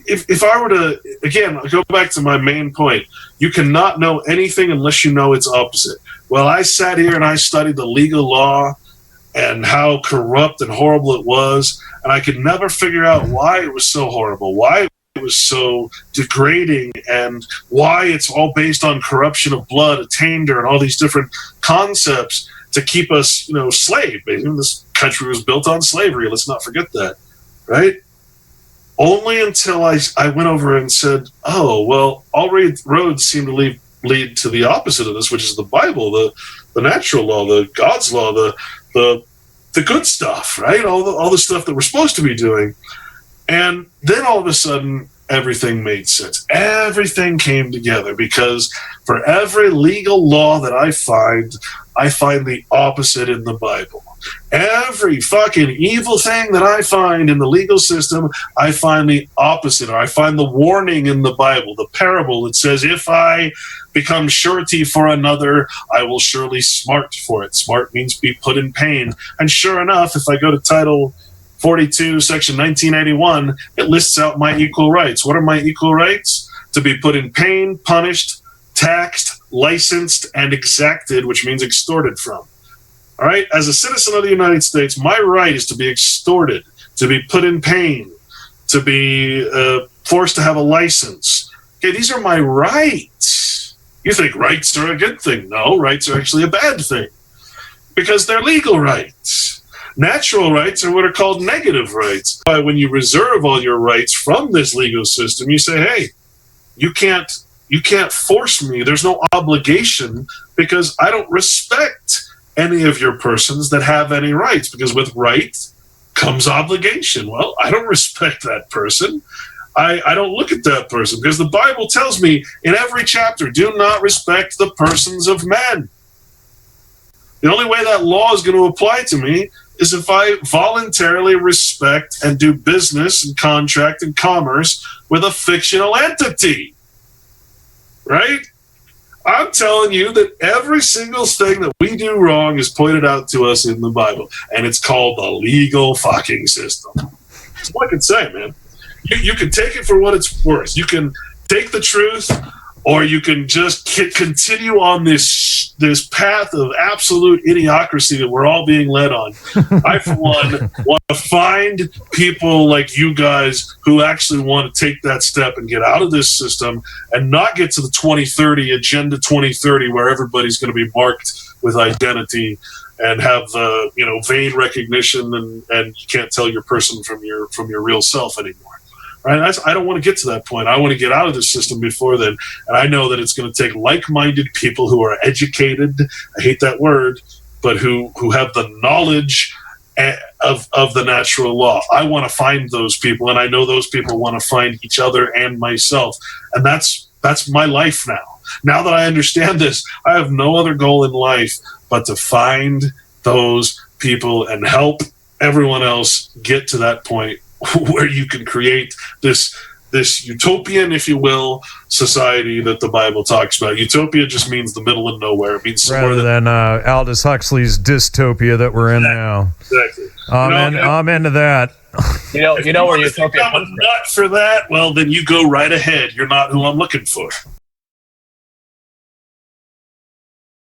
if I were to, again, go back to my main point, you cannot know anything unless you know its opposite. Well, I sat here and I studied the legal law and how corrupt and horrible it was, and I could never figure out why it was so horrible, why it was so degrading, and why it's all based on corruption of blood, attainder, and all these different concepts to keep us, slave. This country was built on slavery. Let's not forget that, right? Only until I went over and said, oh, well, all roads seem to lead to the opposite of this, which is the Bible, the natural law, the God's law, the good stuff, right? All the stuff that we're supposed to be doing. And then all of a sudden, everything made sense. Everything came together, because for every legal law that I find the opposite in the Bible. Every fucking evil thing that I find in the legal system, I find the opposite, or I find the warning in the Bible, the parable that says, if I become surety for another, I will surely smart for it. Smart means be put in pain. And sure enough, if I go to Title 42, Section 1981, it lists out my equal rights. What are my equal rights? To be put in pain, punished, taxed, licensed, and exacted, which means extorted from. All right, as a citizen of the United States, my right is to be extorted, to be put in pain, to be forced to have a license. Okay, these are my rights. You think rights are a good thing? No, rights are actually a bad thing, because they're legal rights. Natural rights are what are called negative rights. When you reserve all your rights from this legal system, you say, hey, you can't force me. There's no obligation, because I don't respect any of your persons that have any rights, because with right comes obligation. Well, I don't respect that person. I don't look at that person, because the Bible tells me in every chapter, do not respect the persons of men. The only way that law is going to apply to me is if I voluntarily respect and do business and contract and commerce with a fictional entity, right? I'm telling you that every single thing that we do wrong is pointed out to us in the Bible, and it's called the legal fucking system. That's all I can say, man. You can take it for what it's worth. You can take the truth, or you can just continue on this path of absolute idiocracy that we're all being led on. I, for one, want to find people like you guys who actually want to take that step and get out of this system and not get to the 2030, Agenda 2030, where everybody's going to be marked with identity and have vain recognition, and you can't tell your person from your real self anymore. Right? I don't want to get to that point. I want to get out of this system before then. And I know that it's going to take like-minded people who are educated, I hate that word, but who have the knowledge of the natural law. I want to find those people, and I know those people want to find each other and myself. And that's my life now. Now that I understand this, I have no other goal in life but to find those people and help everyone else get to that point where you can create this utopian, if you will, society that the Bible talks about. Utopia just means the middle of nowhere. It means rather than Aldous Huxley's dystopia that we're in now. Exactly. I'm into that. You know where utopia comes from. Not for that. Well, then you go right ahead. You're not who I'm looking for.